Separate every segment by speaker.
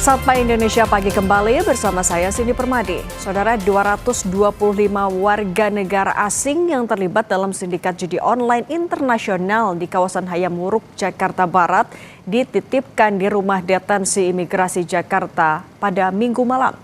Speaker 1: Sapa Indonesia Pagi kembali bersama saya Cindy Permadi. Saudara, 225 warga negara asing yang terlibat dalam sindikat judi online internasional di kawasan Hayam Wuruk, Jakarta Barat dititipkan di rumah detensi imigrasi Jakarta pada Minggu malam.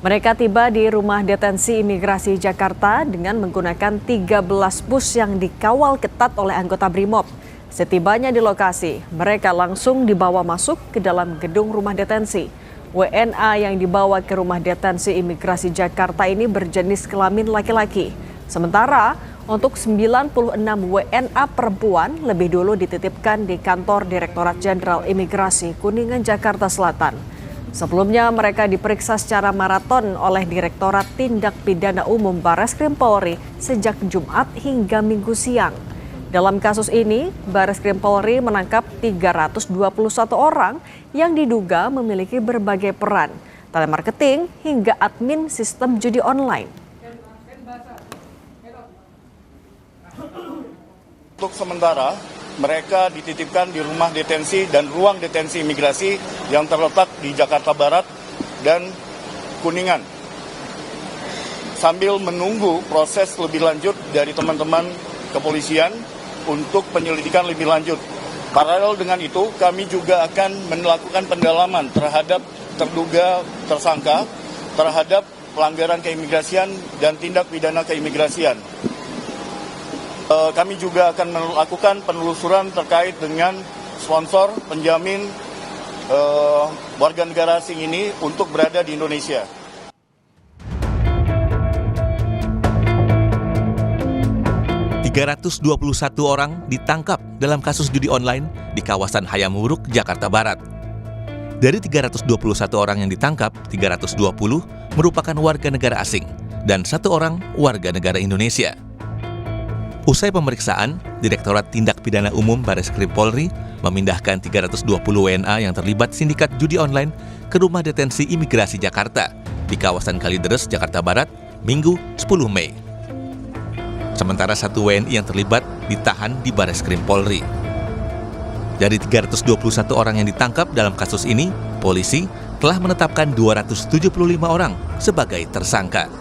Speaker 1: Mereka tiba di rumah detensi imigrasi Jakarta dengan menggunakan 13 bus yang dikawal ketat oleh anggota BRIMOB. Setibanya di lokasi, mereka langsung dibawa masuk ke dalam gedung rumah detensi. WNA yang dibawa ke rumah detensi imigrasi Jakarta ini berjenis kelamin laki-laki. Sementara untuk 96 WNA perempuan lebih dulu dititipkan di kantor Direktorat Jenderal Imigrasi Kuningan, Jakarta Selatan. Sebelumnya mereka diperiksa secara maraton oleh Direktorat Tindak Pidana Umum Bareskrim Polri sejak Jumat hingga Minggu siang. Dalam kasus ini, Bareskrim Polri menangkap 321 orang yang diduga memiliki berbagai peran, telemarketing hingga admin sistem judi online.
Speaker 2: Untuk sementara, mereka dititipkan di rumah detensi dan ruang detensi imigrasi yang terletak di Jakarta Barat dan Kuningan. Sambil menunggu proses lebih lanjut dari teman-teman kepolisian untuk penyelidikan lebih lanjut. Paralel dengan itu, kami juga akan melakukan pendalaman terhadap terduga tersangka, terhadap pelanggaran keimigrasian dan tindak pidana keimigrasian. Kami juga akan melakukan penelusuran terkait dengan sponsor, penjamin warga negara asing ini untuk berada di Indonesia.
Speaker 3: Ratus 21 orang ditangkap dalam kasus judi online di kawasan Hayam Wuruk, Jakarta Barat. Dari 321 orang yang ditangkap, 320 merupakan warga negara asing dan 1 orang warga negara Indonesia. Usai pemeriksaan, Direktorat Tindak Pidana Umum Bareskrim Polri memindahkan 320 WNA yang terlibat sindikat judi online ke rumah detensi imigrasi Jakarta di kawasan Kalideres, Jakarta Barat, Minggu 10 Mei. Sementara 1 WNI yang terlibat ditahan di Bareskrim Polri. Dari 321 orang yang ditangkap dalam kasus ini, polisi telah menetapkan 275 orang sebagai tersangka.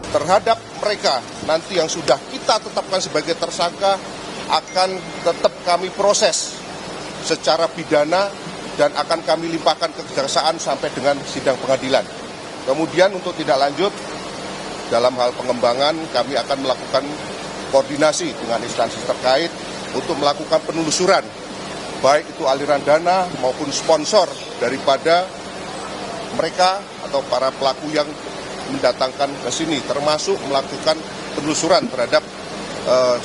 Speaker 4: Terhadap mereka nanti yang sudah kita tetapkan sebagai tersangka akan tetap kami proses secara pidana dan akan kami limpahkan ke kejaksaan sampai dengan sidang pengadilan. Kemudian untuk tindak lanjut dalam hal pengembangan kami akan melakukan koordinasi dengan instansi terkait untuk melakukan penelusuran baik itu aliran dana maupun sponsor daripada mereka atau para pelaku yang mendatangkan ke sini, termasuk melakukan penelusuran terhadap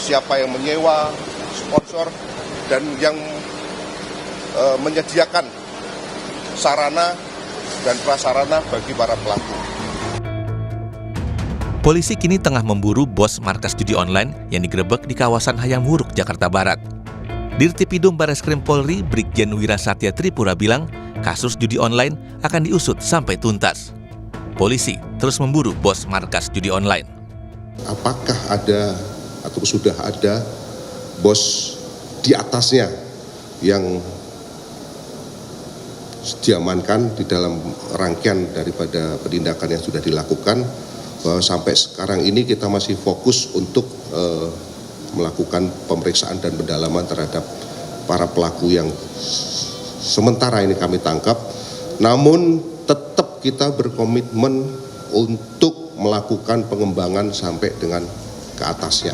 Speaker 4: siapa yang menyewa, sponsor, dan yang menyediakan sarana dan prasarana bagi para pelaku.
Speaker 3: Polisi kini tengah memburu bos markas judi online yang digerebek di kawasan Hayam Wuruk, Jakarta Barat. Dirtipidum Bareskrim Polri, Brigjen Wirasatya Tripura bilang, kasus judi online akan diusut sampai tuntas. Polisi terus memburu bos markas judi online.
Speaker 4: Apakah ada atau sudah ada bos di atasnya yang diamankan di dalam rangkaian daripada penindakan yang sudah dilakukan? Bahwa sampai sekarang ini kita masih fokus untuk melakukan pemeriksaan dan pendalaman terhadap para pelaku yang sementara ini kami tangkap. Namun tetap kita berkomitmen untuk melakukan pengembangan sampai dengan ke atasnya.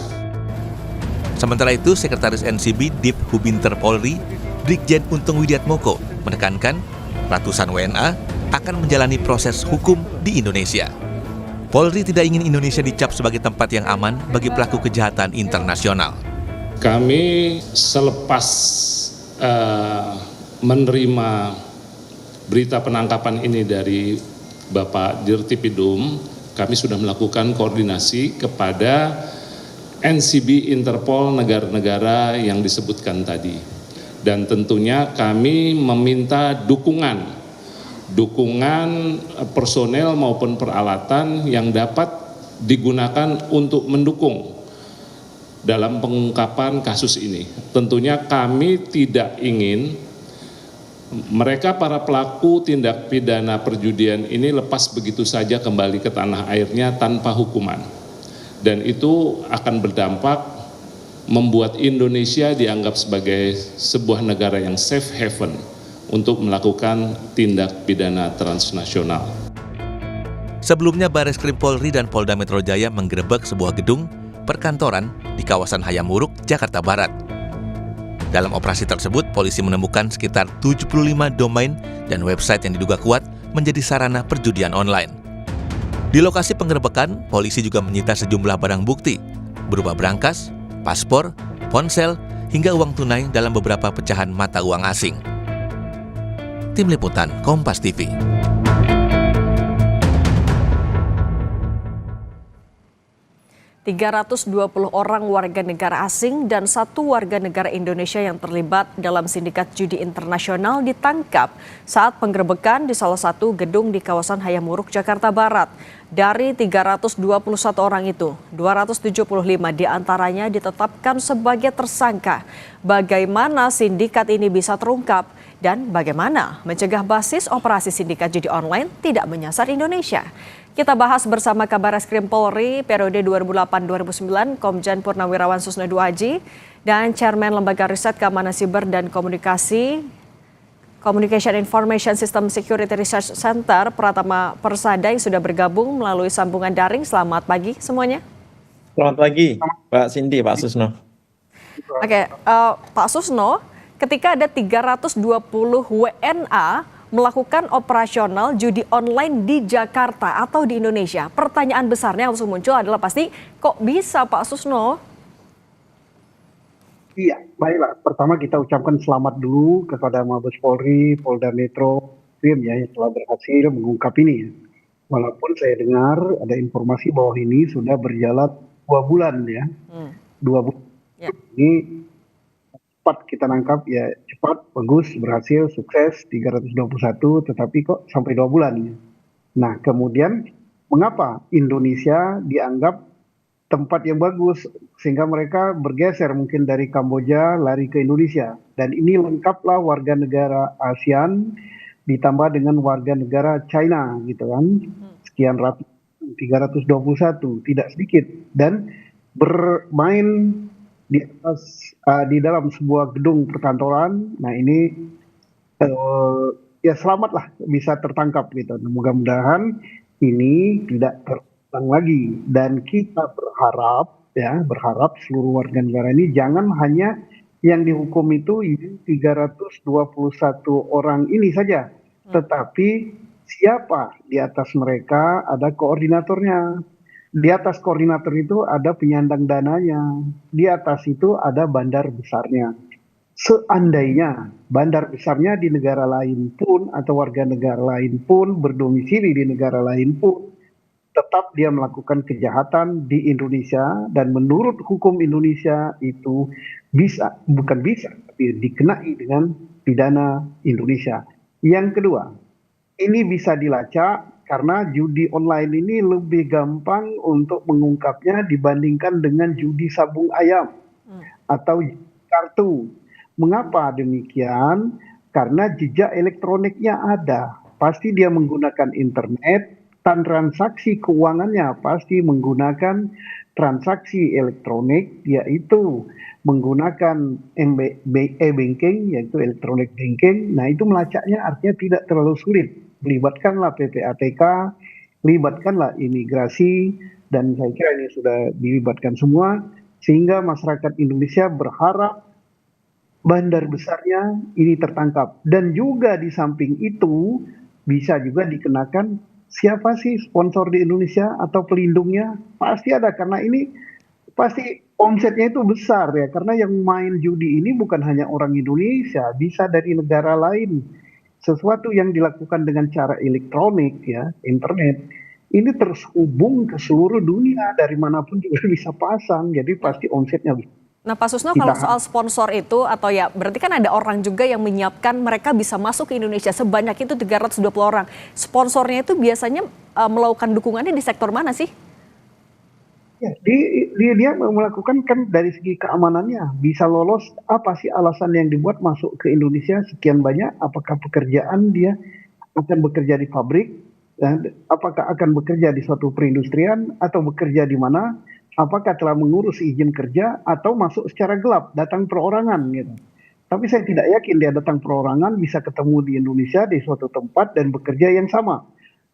Speaker 3: Sementara itu, Sekretaris NCB Dip Hubinter Polri, Brigjen Untung Widiatmoko, menekankan ratusan WNA akan menjalani proses hukum di Indonesia. Polri tidak ingin Indonesia dicap sebagai tempat yang aman bagi pelaku kejahatan internasional.
Speaker 5: Kami selepas menerima berita penangkapan ini dari Bapak Dirtipidum, kami sudah melakukan koordinasi kepada NCB Interpol negara-negara yang disebutkan tadi. Dan tentunya kami meminta dukungan personel maupun peralatan yang dapat digunakan untuk mendukung dalam pengungkapan kasus ini. Tentunya kami tidak ingin Mereka para pelaku tindak pidana perjudian ini lepas begitu saja kembali ke tanah airnya tanpa hukuman. Dan itu akan berdampak membuat Indonesia dianggap sebagai sebuah negara yang safe haven untuk melakukan tindak pidana transnasional.
Speaker 3: Sebelumnya Bareskrim Polri dan Polda Metro Jaya menggerebek sebuah gedung perkantoran di kawasan Hayamuruk, Jakarta Barat. Dalam operasi tersebut, polisi menemukan sekitar 75 domain dan website yang diduga kuat menjadi sarana perjudian online. Di lokasi penggerebekan, polisi juga menyita sejumlah barang bukti berupa brankas, paspor, ponsel, hingga uang tunai dalam beberapa pecahan mata uang asing. Tim Liputan Kompas TV.
Speaker 1: 320 orang warga negara asing dan 1 warga negara Indonesia yang terlibat dalam sindikat judi internasional ditangkap saat penggerebekan di salah satu gedung di kawasan Hayamuruk, Jakarta Barat. Dari 321 orang itu, 275 diantaranya ditetapkan sebagai tersangka. Bagaimana sindikat ini bisa terungkap dan bagaimana mencegah basis operasi sindikat judi online tidak menyasar Indonesia? Kita bahas bersama Kabareskrim Polri periode 2008-2009, Komjen Purnawirawan Susno Duaji, dan Chairman Lembaga Riset Keamanan Siber dan Komunikasi Communication Information System Security Research Center, Pratama Persada, yang sudah bergabung melalui sambungan daring. Selamat pagi semuanya.
Speaker 6: Selamat pagi, Pak Cindy, Pak Susno.
Speaker 1: Oke, Pak Susno, ketika ada 320 WNA melakukan operasional judi online di Jakarta atau di Indonesia, pertanyaan besarnya yang langsung muncul adalah pasti kok bisa, Pak Susno?
Speaker 7: Iya, baiklah. Pertama kita ucapkan selamat dulu kepada Mabes Polri, Polda Metro, tim ya yang telah berhasil mengungkap ini. Walaupun saya dengar ada informasi bahwa ini sudah berjalan 2 bulan ya, 2 bulan.
Speaker 1: Ya.
Speaker 7: Ini cepat kita nangkap ya, cepat, bagus, berhasil, sukses 321, tetapi kok sampai 2 bulan ya. Nah kemudian mengapa Indonesia dianggap tempat yang bagus sehingga mereka bergeser mungkin dari Kamboja lari ke Indonesia, dan ini lengkaplah warga negara ASEAN ditambah dengan warga negara China gitu kan, sekian ratus, 321, tidak sedikit, dan bermain di atas di dalam sebuah gedung perkantoran. Nah ini ya selamatlah bisa tertangkap gitu. Mudah-mudahan ini tidak terulang lagi, dan kita berharap seluruh warga negara ini jangan hanya yang dihukum itu 321 orang ini saja, tetapi siapa di atas mereka, ada koordinatornya. Di atas koordinator itu ada penyandang dananya. Di atas itu ada bandar besarnya. Seandainya bandar besarnya di negara lain pun atau warga negara lain pun berdomisili di negara lain pun, tetap dia melakukan kejahatan di Indonesia, dan menurut hukum Indonesia itu bukan bisa, tapi dikenai dengan pidana Indonesia. Yang kedua, ini bisa dilacak karena judi online ini lebih gampang untuk mengungkapnya dibandingkan dengan judi sabung ayam atau kartu. Mengapa demikian? Karena jejak elektroniknya ada. Pasti dia menggunakan internet, dan transaksi keuangannya pasti menggunakan transaksi elektronik, yaitu menggunakan e-banking, yaitu electronic banking. Nah itu melacaknya artinya tidak terlalu sulit. Libatkanlah PPATK, libatkanlah imigrasi, dan saya kira ini sudah dilibatkan semua, sehingga masyarakat Indonesia berharap bandar besarnya ini tertangkap. Dan juga di samping itu bisa juga dikenakan siapa sih sponsor di Indonesia atau pelindungnya, pasti ada, karena ini pasti omsetnya itu besar ya, karena yang main judi ini bukan hanya orang Indonesia, bisa dari negara lain. Sesuatu yang dilakukan dengan cara elektronik ya, internet, ini terhubung ke seluruh dunia, dari manapun juga bisa pasang, jadi pasti omsetnya.
Speaker 1: Nah Pak Susno, kalau soal sponsor itu, atau ya berarti kan ada orang juga yang menyiapkan mereka bisa masuk ke Indonesia sebanyak itu 320 orang. Sponsornya itu biasanya melakukan dukungannya di sektor mana sih?
Speaker 7: Ya, dia melakukan kan dari segi keamanannya bisa lolos, apa sih alasan yang dibuat masuk ke Indonesia sekian banyak? Apakah pekerjaan dia akan bekerja di pabrik, dan apakah akan bekerja di suatu perindustrian atau bekerja di mana? Apakah telah mengurus izin kerja atau masuk secara gelap, datang perorangan gitu. Tapi saya tidak yakin dia datang perorangan bisa ketemu di Indonesia di suatu tempat dan bekerja yang sama.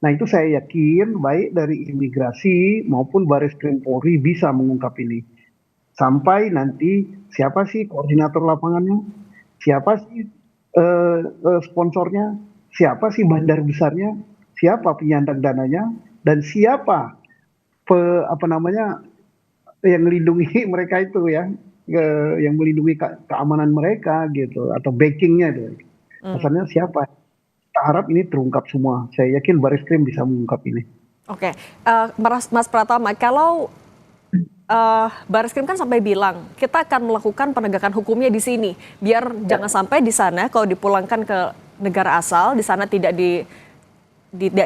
Speaker 7: Nah, itu saya yakin baik dari imigrasi maupun Baris Krim Polri bisa mengungkap ini. Sampai nanti siapa sih koordinator lapangannya, siapa sih sponsornya, siapa sih bandar besarnya, siapa penyandang dananya, dan siapa apa namanya yang melindungi mereka itu ya, yang melindungi keamanan mereka gitu, atau backingnya itu. Asalnya siapa? Kita harap ini terungkap semua. Saya yakin Baris Krim bisa mengungkap ini.
Speaker 1: Oke, Mas Pratama, kalau Baris Krim kan sampai bilang kita akan melakukan penegakan hukumnya di sini, biar jangan sampai di sana kalau dipulangkan ke negara asal, di sana tidak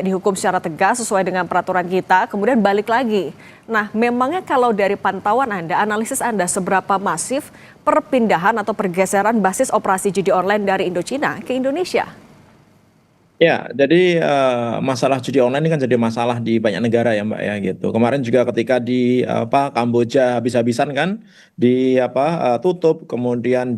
Speaker 1: dihukum secara tegas sesuai dengan peraturan kita, kemudian balik lagi. Nah, memangnya kalau dari pantauan Anda, analisis Anda, seberapa masif perpindahan atau pergeseran basis operasi judi online dari Indochina ke Indonesia?
Speaker 6: Ya, jadi masalah judi online ini kan jadi masalah di banyak negara ya Mbak ya gitu. Kemarin juga ketika di Kamboja habis-habisan kan tutup, kemudian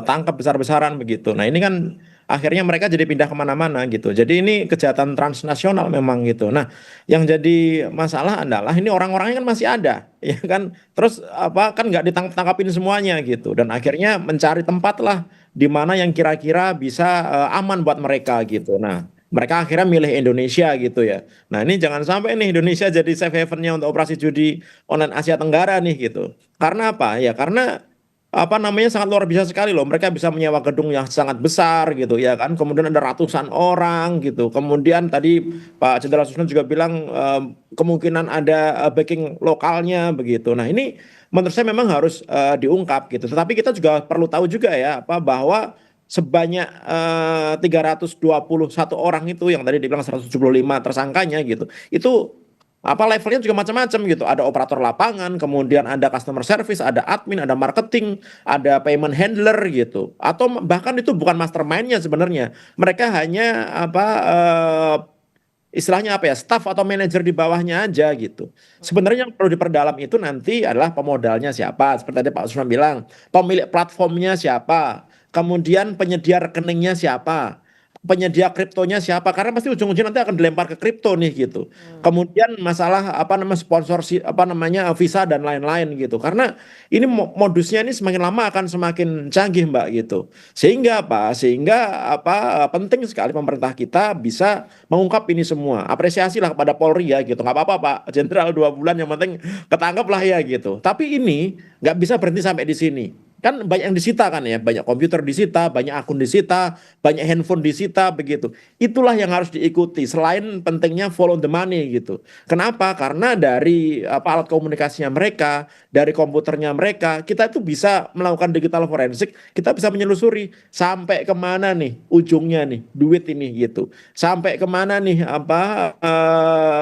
Speaker 6: tangkap besar-besaran begitu. Nah ini kan akhirnya mereka jadi pindah kemana-mana gitu. Jadi ini kejahatan transnasional memang gitu. Nah yang jadi masalah adalah ini orang-orangnya kan masih ada, ya kan. Terus kan nggak ditangkap-tangkapin semuanya gitu. Dan akhirnya mencari tempat lah di mana yang kira-kira bisa aman buat mereka gitu. Nah, mereka akhirnya milih Indonesia gitu ya. Nah, ini jangan sampai nih Indonesia jadi safe haven-nya untuk operasi judi online Asia Tenggara nih gitu. Karena apa? Ya karena sangat luar biasa sekali loh. Mereka bisa menyewa gedung yang sangat besar gitu ya kan. Kemudian ada ratusan orang gitu. Kemudian tadi Pak Jenderal Susno juga bilang kemungkinan ada backing lokalnya begitu. Nah, ini menurut saya memang harus diungkap gitu. Tetapi kita juga perlu tahu juga ya bahwa sebanyak 321 orang itu yang tadi dibilang 175 tersangkanya gitu. Itu levelnya juga macam-macam gitu. Ada operator lapangan, kemudian ada customer service, ada admin, ada marketing, ada payment handler gitu. Atau bahkan itu bukan mastermind-nya sebenarnya. Mereka hanya istilahnya staff atau manajer di bawahnya aja gitu. Sebenarnya yang perlu diperdalam itu nanti adalah pemodalnya siapa, seperti tadi Pak Usman bilang, pemilik platformnya siapa, kemudian penyedia rekeningnya siapa, penyedia kriptonya siapa, karena pasti ujung-ujungnya nanti akan dilempar ke kripto nih gitu. Kemudian masalah sponsor visa dan lain-lain gitu. Karena ini modusnya ini semakin lama akan semakin canggih Mbak gitu. Sehingga penting sekali pemerintah kita bisa mengungkap ini semua. Apresiasilah kepada Polri ya gitu. Nggak apa-apa Pak Jenderal 2 bulan yang penting ketangkap lah ya gitu. Tapi ini nggak bisa berhenti sampai di sini. Kan banyak yang disita kan ya, banyak komputer disita, banyak akun disita, banyak handphone disita begitu. Itulah yang harus diikuti selain pentingnya follow the money gitu. Kenapa? Karena dari alat komunikasinya mereka, dari komputernya mereka, kita itu bisa melakukan digital forensik, kita bisa menyelusuri sampai kemana nih ujungnya nih duit ini gitu. Sampai kemana nih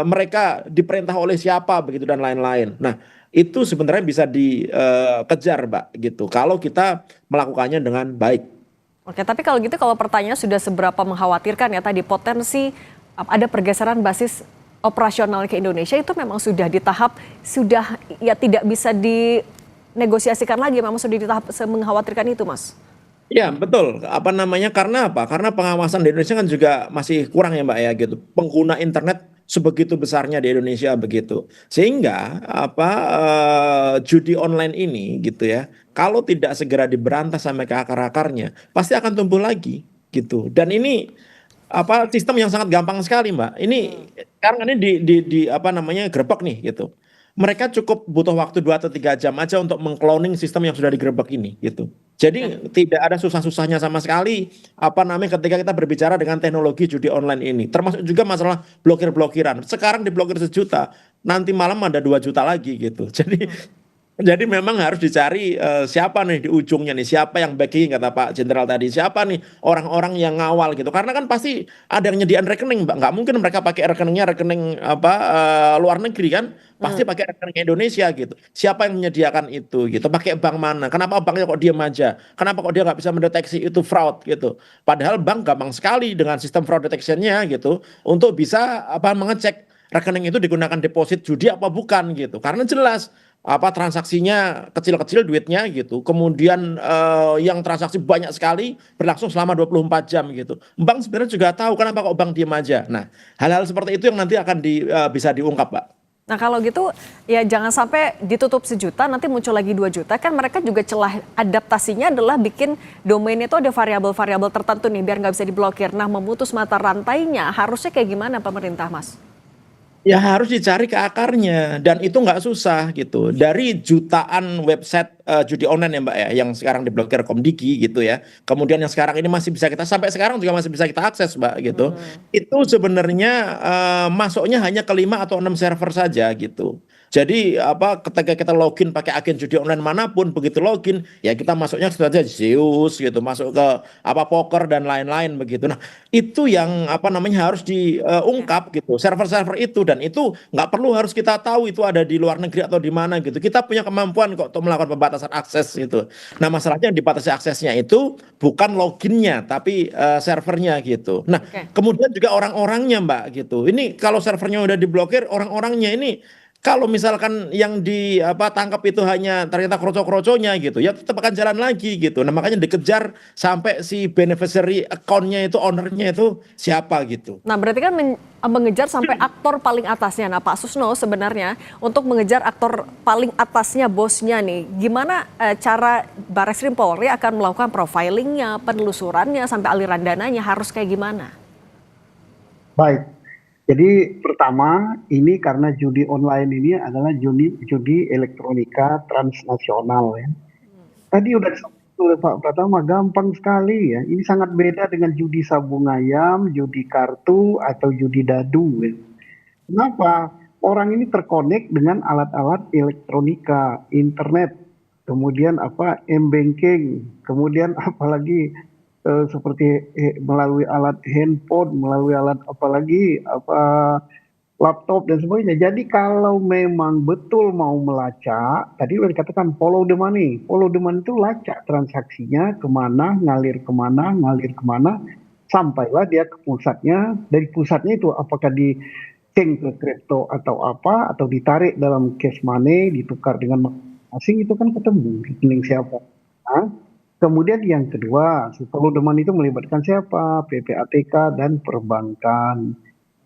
Speaker 6: mereka diperintah oleh siapa begitu dan lain-lain. Nah, itu sebenarnya bisa dikejar Mbak gitu kalau kita melakukannya dengan baik.
Speaker 1: Oke, tapi kalau gitu, kalau pertanyaan sudah seberapa mengkhawatirkan ya tadi potensi ada pergeseran basis operasional ke Indonesia, itu memang sudah di tahap sudah ya tidak bisa dinegosiasikan lagi, memang sudah di tahap mengkhawatirkan itu Mas?
Speaker 6: Ya betul, karena karena pengawasan di Indonesia kan juga masih kurang ya Mbak ya gitu. Pengguna internet sebegitu besarnya di Indonesia begitu. Sehingga judi online ini gitu ya, kalau tidak segera diberantas sampai ke akar-akarnya, pasti akan tumbuh lagi gitu. Dan ini sistem yang sangat gampang sekali Mbak. Ini sekarang ini gerbek nih gitu. Mereka cukup butuh waktu 2 atau 3 jam aja untuk mengcloning sistem yang sudah digerebek ini gitu. Jadi tidak ada susah-susahnya sama sekali ketika kita berbicara dengan teknologi judi online ini. Termasuk juga masalah blokir-blokiran. Sekarang diblokir 1 juta, nanti malam ada 2 juta lagi gitu. Jadi Jadi memang harus dicari siapa nih di ujungnya nih, siapa yang backing kata Pak Jenderal tadi, siapa nih orang-orang yang ngawal gitu. Karena kan pasti ada yang nyediain rekening, Mbak. Nggak mungkin mereka pakai rekeningnya rekening apa luar negeri kan, pasti pakai rekening Indonesia gitu. Siapa yang menyediakan itu gitu, pakai bank mana? Kenapa banknya kok diam aja? Kenapa kok dia nggak bisa mendeteksi itu fraud gitu? Padahal bank gampang sekali dengan sistem fraud detection-nya gitu untuk bisa apa mengecek rekening itu digunakan deposit judi apa bukan gitu. Karena jelas apa transaksinya kecil-kecil duitnya gitu. Kemudian yang transaksi banyak sekali berlangsung selama 24 jam gitu. Bank sebenarnya juga tahu kenapa kok bank diem aja. Nah, hal-hal seperti itu yang nanti akan bisa diungkap, Pak.
Speaker 1: Nah kalau gitu ya jangan sampai ditutup 1 juta nanti muncul lagi 2 juta, kan mereka juga celah adaptasinya adalah bikin domainnya itu ada variabel-variabel tertentu nih biar nggak bisa diblokir. Nah memutus mata rantainya harusnya kayak gimana pemerintah, Mas?
Speaker 6: Ya harus dicari ke akarnya dan itu nggak susah gitu. Dari jutaan website judi online ya Mbak ya yang sekarang diblokir Komdiki gitu ya. Kemudian yang sekarang ini masih bisa kita sampai sekarang juga masih bisa kita akses Mbak gitu. Itu sebenarnya masuknya hanya ke 5 atau 6 server saja gitu. Jadi apa ketika kita login pakai agen judi online manapun begitu login ya kita masuknya saja Zeus gitu, masuk ke apa poker dan lain-lain begitu. Nah, itu yang apa namanya harus diungkap gitu. Server-server itu dan itu nggak perlu harus kita tahu itu ada di luar negeri atau di mana gitu. Kita punya kemampuan kok untuk melakukan pembatasan akses gitu. Nah, masalahnya yang dibatasi aksesnya itu bukan loginnya tapi servernya gitu. Nah, kemudian juga orang-orangnya Mbak gitu. Ini kalau servernya udah diblokir, orang-orangnya ini kalau misalkan yang tangkap itu hanya ternyata kroco-kroconya gitu, ya tetap akan jalan lagi gitu. Nah makanya dikejar sampai si beneficiary account-nya itu, owner-nya itu siapa gitu.
Speaker 1: Nah berarti kan mengejar sampai aktor paling atasnya. Nah Pak Susno sebenarnya untuk mengejar aktor paling atasnya, bosnya nih, gimana cara Barreskrim Polri akan melakukan profilingnya, penelusurannya, sampai aliran dananya harus kayak gimana?
Speaker 7: Baik. Jadi pertama ini karena judi online ini adalah judi elektronika transnasional ya. Tadi udah disampaikan oleh Pak Pratama gampang sekali ya. Ini sangat beda dengan judi sabung ayam, judi kartu atau judi dadu ya. Kenapa? Orang ini terkonek dengan alat-alat elektronika, internet, kemudian m-banking, kemudian apalagi seperti melalui alat handphone, melalui alat laptop dan sebagainya. Jadi kalau memang betul mau melacak, tadi udah dikatakan follow the money. Follow the money itu lacak transaksinya kemana, ngalir kemana, sampailah dia ke pusatnya. Dari pusatnya itu apakah di change ke kripto atau apa, atau ditarik dalam cash money, ditukar dengan asing, itu kan ketemu rekening siapa. Nah, kemudian yang kedua, follow the money itu melibatkan siapa? PPATK dan perbankan.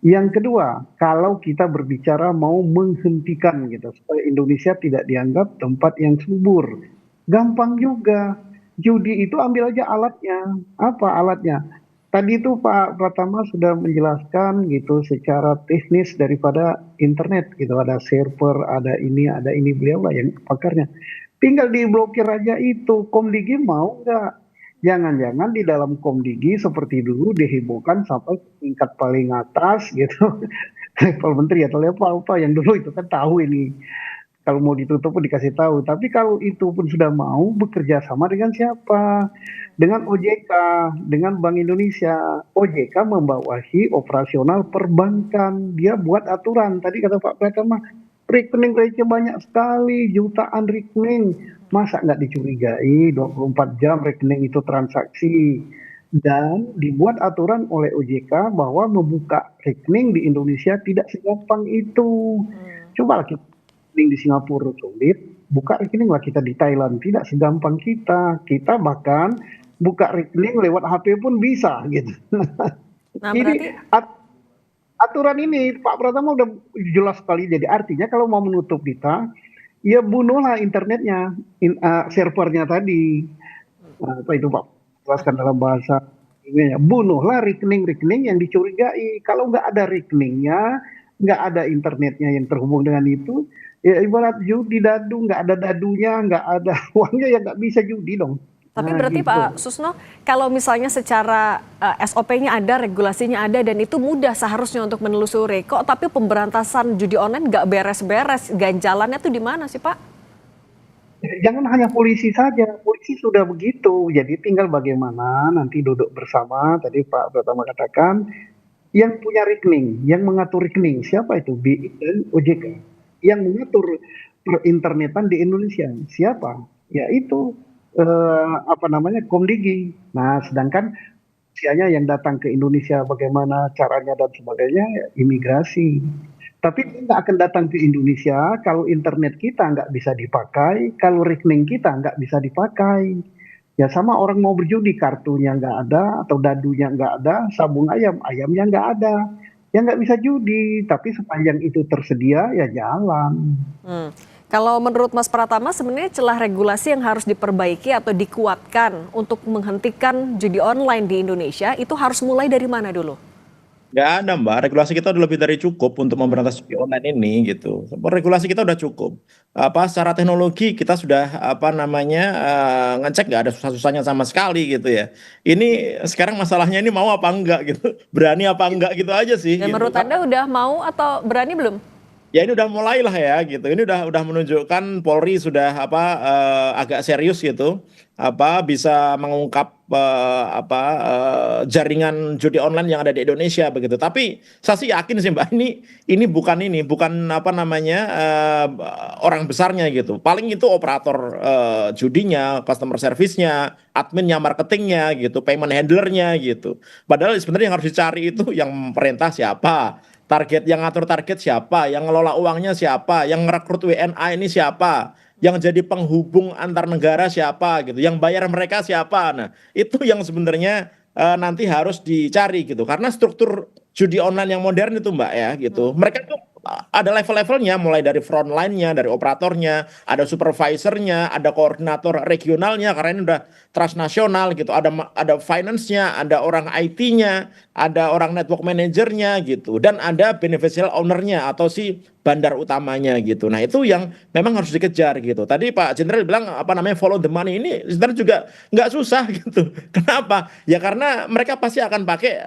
Speaker 7: Yang kedua, kalau kita berbicara mau menghentikan gitu, supaya Indonesia tidak dianggap tempat yang subur. Gampang juga. Judi itu ambil aja alatnya. Apa alatnya? Tadi itu Pak Pratama sudah menjelaskan gitu secara teknis daripada internet gitu. Ada server, ada ini beliau lah yang pakarnya. Tinggal diblokir aja itu. Komdigi mau nggak? Jangan-jangan di dalam Komdigi seperti dulu dihebohkan sampai tingkat paling atas gitu. Level menteri atau level apa yang dulu itu kan tahu ini. Kalau mau ditutup pun dikasih tahu. Tapi kalau itu pun sudah mau bekerja sama dengan siapa? Dengan OJK, dengan Bank Indonesia. OJK membawahi operasional perbankan. Dia buat aturan. Tadi kata Pak Pratama, rekening receh banyak sekali, jutaan rekening. Masa nggak dicurigai 24 jam rekening itu transaksi. Dan dibuat aturan oleh OJK bahwa membuka rekening di Indonesia tidak segampang itu. Coba kita rekening di Singapura sulit, buka rekening lah kita di Thailand tidak segampang kita. Kita bahkan buka rekening lewat HP pun bisa gitu.
Speaker 1: Nah,
Speaker 7: Ini aturan ini Pak Pratama udah jelas sekali. Jadi artinya kalau mau menutup kita, ya bunuhlah internetnya, servernya tadi. Apa itu Pak jelaskan dalam bahasa ini ya, bunuhlah rekening-rekening yang dicurigai. Kalau nggak ada rekeningnya, nggak ada internetnya yang terhubung dengan itu, ya ibarat judi dadu, nggak ada dadunya, nggak ada uangnya, ya nggak bisa judi dong.
Speaker 1: Tapi berarti gitu. Pak Susno, kalau misalnya secara SOP-nya ada, regulasinya ada, dan itu mudah seharusnya untuk menelusuri. Kok tapi pemberantasan judi online nggak beres-beres, ganjalannya tuh di mana sih Pak?
Speaker 7: Jangan hanya polisi saja, polisi sudah begitu. Jadi tinggal bagaimana nanti duduk bersama, tadi Pak Pratama katakan, yang punya rekening, yang mengatur rekening, siapa itu? BI dan OJK. Yang mengatur perinternetan di Indonesia, siapa? Ya itu, Komdigi. Nah, sedangkan usianya yang datang ke Indonesia bagaimana caranya dan sebagainya, ya, imigrasi. Tapi dia nggak akan datang ke Indonesia kalau internet kita nggak bisa dipakai, kalau rekening kita nggak bisa dipakai. Ya sama orang mau berjudi, kartunya nggak ada, atau dadunya nggak ada, sabung ayam, ayamnya nggak ada. Ya nggak bisa judi, tapi sepanjang itu tersedia, ya jalan.
Speaker 1: Kalau menurut Mas Pratama sebenarnya celah regulasi yang harus diperbaiki atau dikuatkan untuk menghentikan judi online di Indonesia itu harus mulai dari mana dulu?
Speaker 6: Nggak ada Mbak, regulasi kita udah lebih dari cukup untuk memberantas judi online ini gitu. Regulasi kita udah cukup. Secara teknologi kita sudah ngecek nggak ada susah-susahnya sama sekali gitu ya. Ini sekarang masalahnya ini mau apa enggak gitu, berani apa enggak gitu aja sih.
Speaker 1: Dan
Speaker 6: Gitu.
Speaker 1: menurut Anda udah mau atau berani belum?
Speaker 6: Ya ini udah mulai lah ya gitu. Ini udah menunjukkan Polri sudah agak serius gitu, bisa mengungkap jaringan judi online yang ada di Indonesia begitu. Tapi saya sih yakin sih Mbak, ini bukan orang besarnya gitu. Paling itu operator judinya, customer service-nya, adminnya, marketingnya gitu, payment handlernya gitu. Padahal sebenarnya yang harus dicari itu yang perintah siapa, yang ngatur target siapa, yang ngelola uangnya siapa, yang ngerekrut WNA ini siapa, yang jadi penghubung antar negara siapa gitu, yang bayar mereka siapa. Nah, itu yang sebenarnya nanti harus dicari gitu. Karena struktur judi online yang modern itu Mbak ya gitu. Mereka tuh ada level-levelnya, mulai dari frontline-nya, dari operatornya, ada supervisornya, ada koordinator regionalnya karena ini udah transnasional gitu. Ada finance-nya, ada orang IT-nya, ada orang network manajernya gitu, dan ada beneficial owner-nya atau si bandar utamanya gitu. Nah itu yang memang harus dikejar gitu. Tadi Pak Jenderal bilang follow the money, ini sebenarnya juga nggak susah gitu. Kenapa? Ya karena mereka pasti akan pakai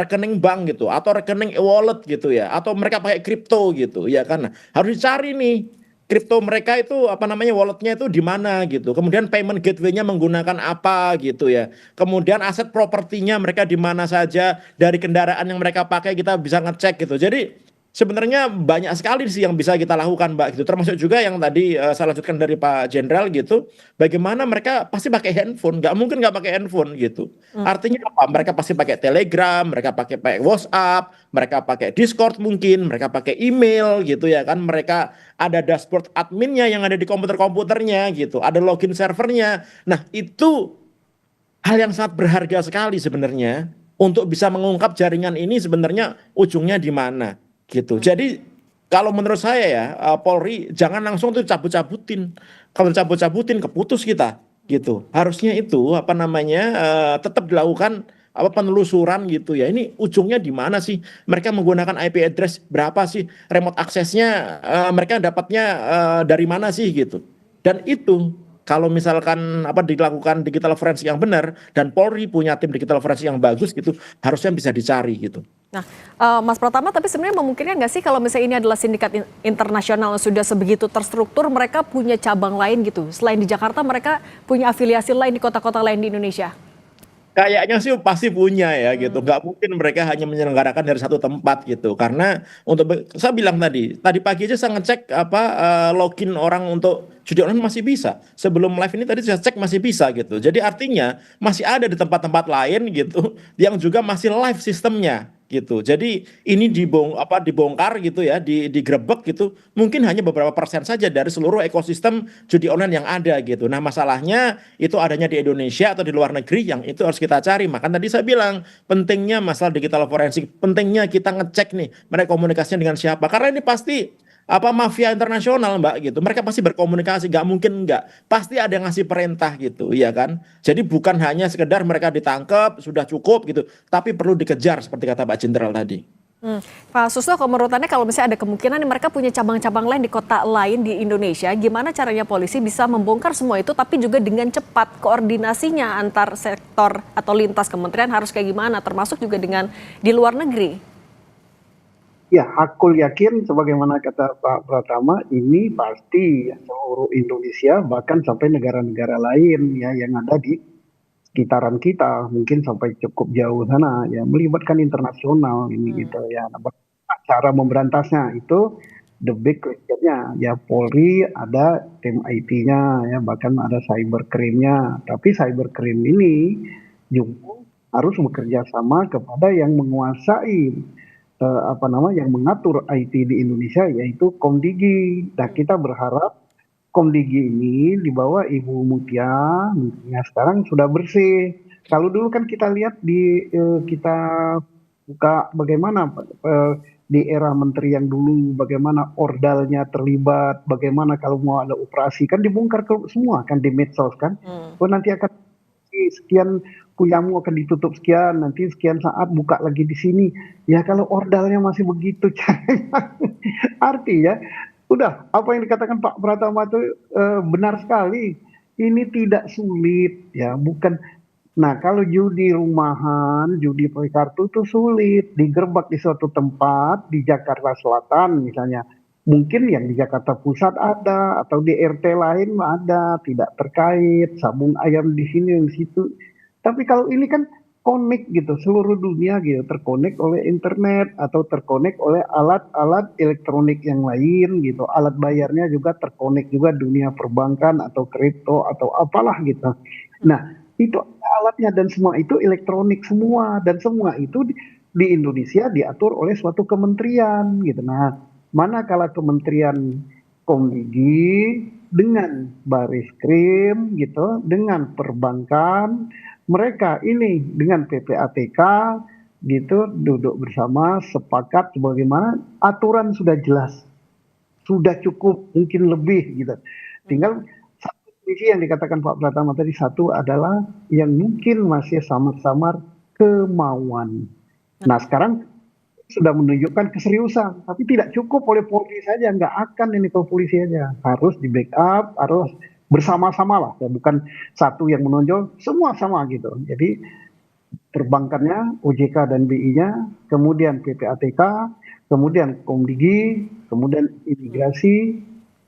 Speaker 6: rekening bank gitu, atau rekening e-wallet gitu ya, atau mereka pakai kripto gitu ya kan. Nah, harus dicari nih kripto mereka itu walletnya itu di mana gitu. Kemudian payment gateway-nya menggunakan apa gitu ya. Kemudian aset propertinya mereka di mana saja, dari kendaraan yang mereka pakai kita bisa ngecek gitu. Jadi sebenarnya banyak sekali sih yang bisa kita lakukan Mbak gitu. Termasuk juga yang tadi saya lanjutkan dari Pak Jenderal gitu. Bagaimana mereka pasti pakai handphone, nggak mungkin nggak pakai handphone gitu. Artinya apa? Mereka pasti pakai Telegram, mereka pakai WhatsApp, mereka pakai Discord mungkin, mereka pakai email gitu ya kan. Mereka ada dashboard adminnya yang ada di komputernya gitu. Ada login servernya. Nah itu hal yang sangat berharga sekali sebenarnya untuk bisa mengungkap jaringan ini sebenarnya ujungnya di mana gitu. Jadi kalau menurut saya ya Polri jangan langsung tuh cabut-cabutin. Kalau cabut-cabutin keputus kita gitu. Harusnya itu tetap dilakukan penelusuran gitu ya. Ini ujungnya di mana sih? Mereka menggunakan IP address berapa sih? Remote aksesnya mereka dapatnya dari mana sih gitu. Dan itu kalau misalkan dilakukan digital forensik yang benar dan Polri punya tim digital forensik yang bagus gitu, harusnya bisa dicari gitu.
Speaker 1: Nah, Mas Pratama, tapi sebenarnya memungkinkan nggak sih kalau misalnya ini adalah sindikat internasional yang sudah sebegitu terstruktur, mereka punya cabang lain gitu? Selain di Jakarta, mereka punya afiliasi lain di kota-kota lain di Indonesia?
Speaker 6: Kayaknya sih pasti punya ya gitu. Nggak mungkin mereka hanya menyelenggarakan dari satu tempat gitu. Karena saya bilang tadi pagi aja saya ngecek login orang untuk judi online masih bisa. Sebelum live ini tadi saya cek masih bisa gitu. Jadi artinya masih ada di tempat-tempat lain gitu yang juga masih live sistemnya gitu. Jadi ini dibongkar gitu ya, digrebek gitu. Mungkin hanya beberapa persen saja dari seluruh ekosistem judi online yang ada gitu. Nah, masalahnya itu adanya di Indonesia atau di luar negeri, yang itu harus kita cari. Maka tadi saya bilang pentingnya masalah digital forensik, pentingnya kita ngecek nih mereka komunikasinya dengan siapa. Karena ini pasti mafia internasional Mbak gitu. Mereka pasti berkomunikasi, nggak mungkin nggak. Pasti ada yang ngasih perintah gitu, ya kan. Jadi bukan hanya sekedar mereka ditangkap sudah cukup gitu, tapi perlu dikejar seperti kata Pak Jenderal tadi.
Speaker 1: Pak Susno, kalau menurut Anda kalau misalnya ada kemungkinan nih mereka punya cabang-cabang lain di kota lain di Indonesia, gimana caranya polisi bisa membongkar semua itu tapi juga dengan cepat, koordinasinya antar sektor atau lintas kementerian harus kayak gimana, termasuk juga dengan di luar negeri?
Speaker 7: Ya, hakul yakin sebagaimana kata Pak Pratama, ini pasti seluruh Indonesia bahkan sampai negara-negara lain ya yang ada di sekitaran kita, mungkin sampai cukup jauh sana ya, melibatkan internasional ini gitu ya. Nah, cara memberantasnya itu the big question-nya ya, Polri ada tim IT-nya ya, bahkan ada cybercrime-nya. Tapi cybercrime ini juga harus bekerja sama kepada yang menguasai yang mengatur IT di Indonesia, yaitu Komdigi. Nah, kita berharap Komdigi ini di bawah Ibu Mutia, sekarang sudah bersih. Kalau dulu kan kita lihat kita buka bagaimana di era menteri yang dulu, bagaimana ordalnya terlibat, bagaimana kalau mau ada operasi kan dibongkar semua kan di medsos kan. Oh, nanti akan sekian punyamu akan ditutup sekian, nanti sekian saat buka lagi di sini. Ya kalau ordalnya masih begitu caranya, artinya udah apa yang dikatakan Pak Pratama itu benar sekali. Ini tidak sulit ya, bukan. Nah, kalau judi rumahan, judi pakai kartu itu sulit digerebek di suatu tempat di Jakarta Selatan misalnya. Mungkin yang di Jakarta Pusat ada, atau di RT lain ada, tidak terkait, sabung ayam di sini, di situ. Tapi kalau ini kan connect gitu, seluruh dunia gitu, terkonek oleh internet, atau terkonek oleh alat-alat elektronik yang lain gitu. Alat bayarnya juga terkonek juga dunia perbankan, atau kripto, atau apalah gitu. Nah, itu alatnya dan semua itu elektronik semua. Dan semua itu di Indonesia diatur oleh suatu kementerian gitu. Nah, manakala Kementerian Komdigi dengan Baris-Krim gitu, dengan perbankan, mereka ini dengan PPATK gitu duduk bersama, sepakat bagaimana aturan sudah jelas, sudah cukup, mungkin lebih gitu. Tinggal satu sisi yang dikatakan Pak Pratama tadi, satu adalah yang mungkin masih samar-samar kemauan. Nah, sekarang sudah menunjukkan keseriusan, tapi tidak cukup oleh Polri saja, nggak akan ini kalau polisi aja, harus di backup, harus bersama-sama lah, ya, bukan satu yang menonjol, semua sama gitu. Jadi perbankannya, OJK dan BI-nya, kemudian PPATK, kemudian Komdigi, kemudian imigrasi,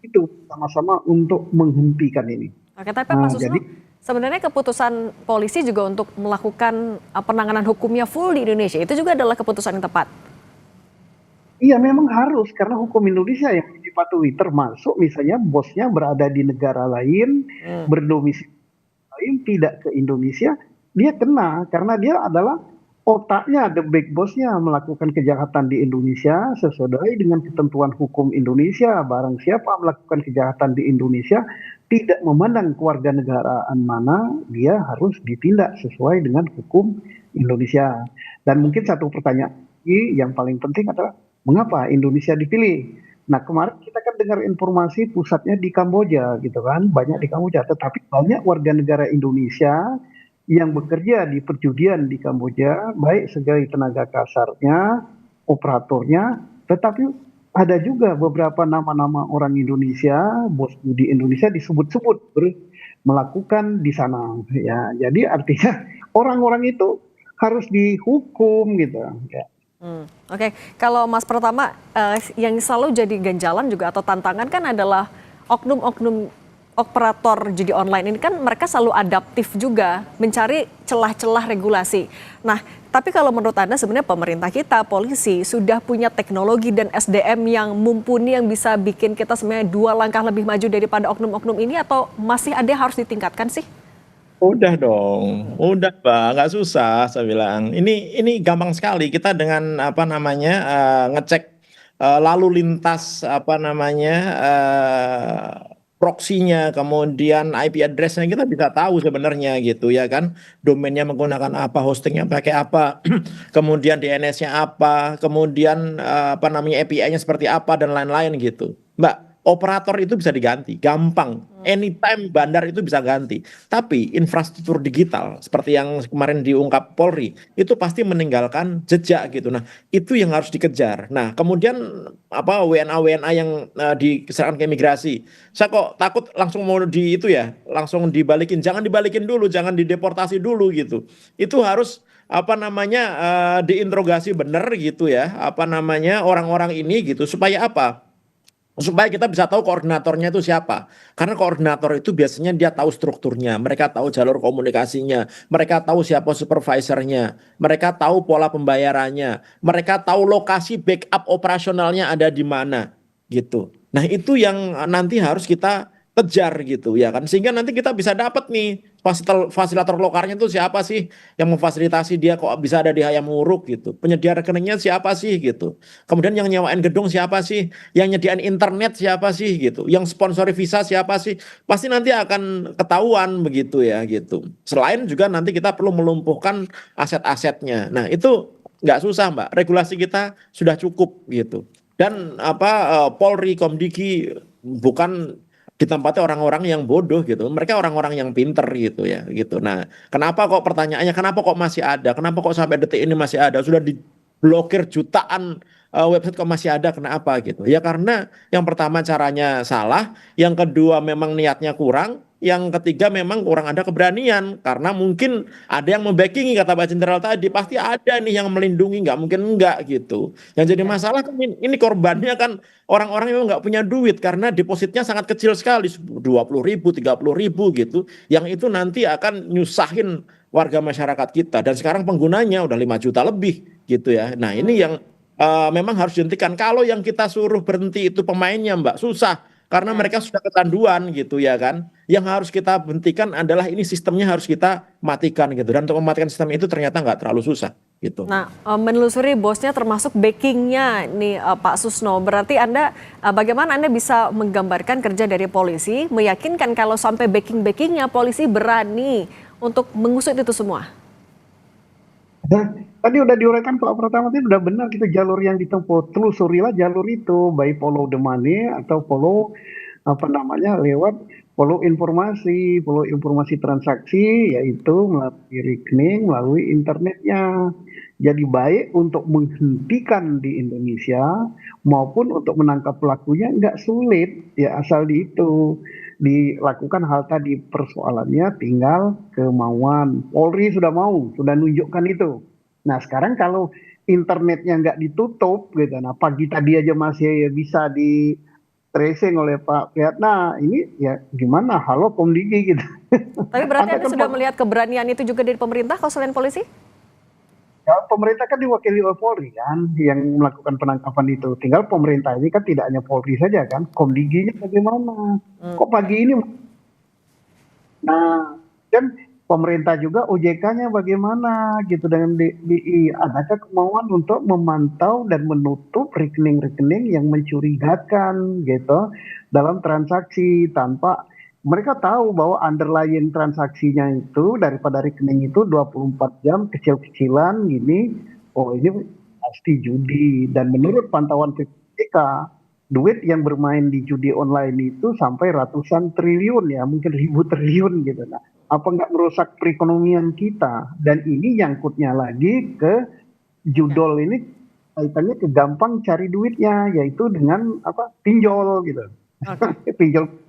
Speaker 7: itu sama-sama untuk menghentikan ini.
Speaker 1: Oke, tapi Pak Susno, sebenarnya keputusan polisi juga untuk melakukan penanganan hukumnya full di Indonesia, itu juga adalah keputusan yang tepat.
Speaker 7: Iya, memang harus, karena hukum Indonesia yang dipatuhi, termasuk misalnya bosnya berada di negara lain, berdomisili lain, tidak ke Indonesia, dia kena karena dia adalah otaknya, the big boss-nya melakukan kejahatan di Indonesia sesuai dengan ketentuan hukum Indonesia. Barang siapa melakukan kejahatan di Indonesia, tidak memandang kewarganegaraan mana, dia harus ditindak sesuai dengan hukum Indonesia. Dan mungkin satu pertanyaan yang paling penting adalah, mengapa Indonesia dipilih? Nah, kemarin kita kan dengar informasi pusatnya di Kamboja gitu kan, banyak di Kamboja, tetapi banyak warga negara Indonesia yang bekerja di perjudian di Kamboja, baik sebagai tenaga kasarnya, operatornya, tetapi ada juga beberapa nama-nama orang Indonesia, bos judi Indonesia disebut-sebut melakukan di sana. Ya, jadi artinya orang-orang itu harus dihukum gitu. Ya.
Speaker 1: Oke, kalau Mas Pratama, yang selalu jadi ganjalan juga atau tantangan kan adalah oknum-oknum operator judi online ini, kan mereka selalu adaptif juga mencari celah-celah regulasi. Nah, tapi kalau menurut Anda sebenarnya pemerintah kita, polisi sudah punya teknologi dan SDM yang mumpuni yang bisa bikin kita sebenarnya 2 langkah lebih maju daripada oknum-oknum ini, atau masih ada yang harus ditingkatkan sih?
Speaker 6: Udah dong, udah Mbak, nggak susah saya bilang. Ini gampang sekali, kita dengan ngecek lalu lintas proksinya, kemudian IP address-nya, kita bisa tahu sebenarnya gitu ya kan. Domainnya menggunakan apa, hostingnya pakai apa, kemudian DNS-nya apa, kemudian API-nya seperti apa dan lain-lain gitu. Mbak, operator itu bisa diganti, gampang. Anytime bandar itu bisa ganti. Tapi infrastruktur digital seperti yang kemarin diungkap Polri itu pasti meninggalkan jejak gitu. Nah, itu yang harus dikejar. Nah, kemudian WNA yang diserahkan ke imigrasi. Saya kok takut langsung mau langsung dibalikin. Jangan dibalikin dulu, jangan dideportasi dulu gitu. Itu harus diinterogasi benar gitu ya, orang-orang ini gitu, supaya apa? Supaya kita bisa tahu koordinatornya itu siapa. Karena koordinator itu biasanya dia tahu strukturnya, mereka tahu jalur komunikasinya, mereka tahu siapa supervisornya, mereka tahu pola pembayarannya, mereka tahu lokasi backup operasionalnya ada di mana gitu. Nah, itu yang nanti harus kita kejar gitu ya kan, sehingga nanti kita bisa dapat nih fasilitator lokarnya itu siapa sih, yang memfasilitasi dia kok bisa ada di Hayam Wuruk gitu, penyedia rekeningnya siapa sih gitu, kemudian yang nyewain gedung siapa sih, yang nyediain internet siapa sih gitu, yang sponsori visa siapa sih, pasti nanti akan ketahuan begitu ya gitu. Selain juga nanti kita perlu melumpuhkan aset-asetnya. Nah, itu nggak susah Mbak, regulasi kita sudah cukup gitu. Dan Polri, Komdigi bukan ditempati orang-orang yang bodoh gitu, mereka orang-orang yang pinter gitu ya gitu. Nah, kenapa kok pertanyaannya, kenapa kok masih ada, kenapa kok sampai detik ini masih ada, sudah diblokir jutaan website kok masih ada, kenapa gitu ya? Karena yang pertama caranya salah, yang kedua memang niatnya kurang, yang ketiga memang kurang ada keberanian, karena mungkin ada yang membackingi, kata Pak Jenderal tadi, pasti ada nih yang melindungi, nggak mungkin enggak gitu. Yang jadi masalah kan ini korbannya kan orang-orang yang nggak punya duit, karena depositnya sangat kecil sekali, 20.000, 30.000 gitu, yang itu nanti akan nyusahin warga masyarakat kita, dan sekarang penggunanya udah 5 juta lebih gitu ya. Nah, ini yang memang harus dihentikan. Kalau yang kita suruh berhenti itu pemainnya Mbak, susah. Karena mereka sudah kecanduan gitu ya kan. Yang harus kita hentikan adalah ini sistemnya harus kita matikan gitu. Dan untuk mematikan sistem itu ternyata nggak terlalu susah gitu.
Speaker 1: Nah, menelusuri bosnya termasuk backingnya nih Pak Susno. Berarti bagaimana Anda bisa menggambarkan kerja dari polisi, meyakinkan kalau sampai backingnya polisi berani untuk mengusut itu semua?
Speaker 7: Tadi udah diuraikan Pak Pratama, itu udah benar, kita jalur yang ditempuh, telusurilah jalur itu, baik follow the money atau follow lewat follow informasi transaksi, yaitu melalui rekening, melalui internetnya. Jadi baik untuk menghentikan di Indonesia maupun untuk menangkap pelakunya nggak sulit ya, asal dilakukan hal tadi. Persoalannya tinggal kemauan. Polri sudah sudah nunjukkan itu. Nah, sekarang kalau internetnya nggak ditutup gitu, nah pagi tadi aja masih bisa di tracing oleh Pak Prihatna, ini ya gimana? Halo Komdigi gitu.
Speaker 1: Tapi berarti Anda sudah melihat keberanian itu juga dari pemerintah kalau selain polisi?
Speaker 7: Ya, pemerintah kan diwakili oleh Polri kan yang melakukan penangkapan itu. Tinggal pemerintah ini kan tidak hanya Polri saja kan, Komdiginya bagaimana? Kok pagi ini? Nah, dan pemerintah juga OJK-nya bagaimana gitu, dengan adakah kemauan untuk memantau dan menutup rekening-rekening yang mencurigakan gitu dalam transaksi, tanpa mereka tahu bahwa underlying transaksinya itu daripada rekening itu 24 jam kecil-kecilan gini, oh ini pasti judi. Dan menurut pantauan PPK, duit yang bermain di judi online itu sampai ratusan triliun ya, mungkin 1.000 triliun gitu. Nah, apa nggak merusak perekonomian kita? Dan ini nyangkutnya lagi ke judol ini, kaitannya ke gampang cari duitnya, yaitu dengan pinjol gitu. Pinjol.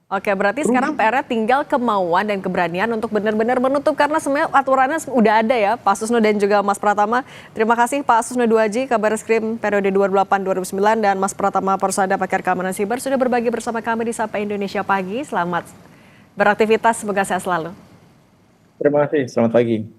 Speaker 1: Oke, berarti sekarang PR-nya tinggal kemauan dan keberanian untuk benar-benar menutup, karena sebenarnya aturannya udah ada ya, Pak Susno dan juga Mas Pratama. Terima kasih Pak Susno Duaji, Kabareskrim periode 2008-2009, dan Mas Pratama Persada, pakar keamanan siber, sudah berbagi bersama kami di Sapa Indonesia Pagi. Selamat beraktivitas, semoga sehat selalu.
Speaker 6: Terima kasih, selamat pagi.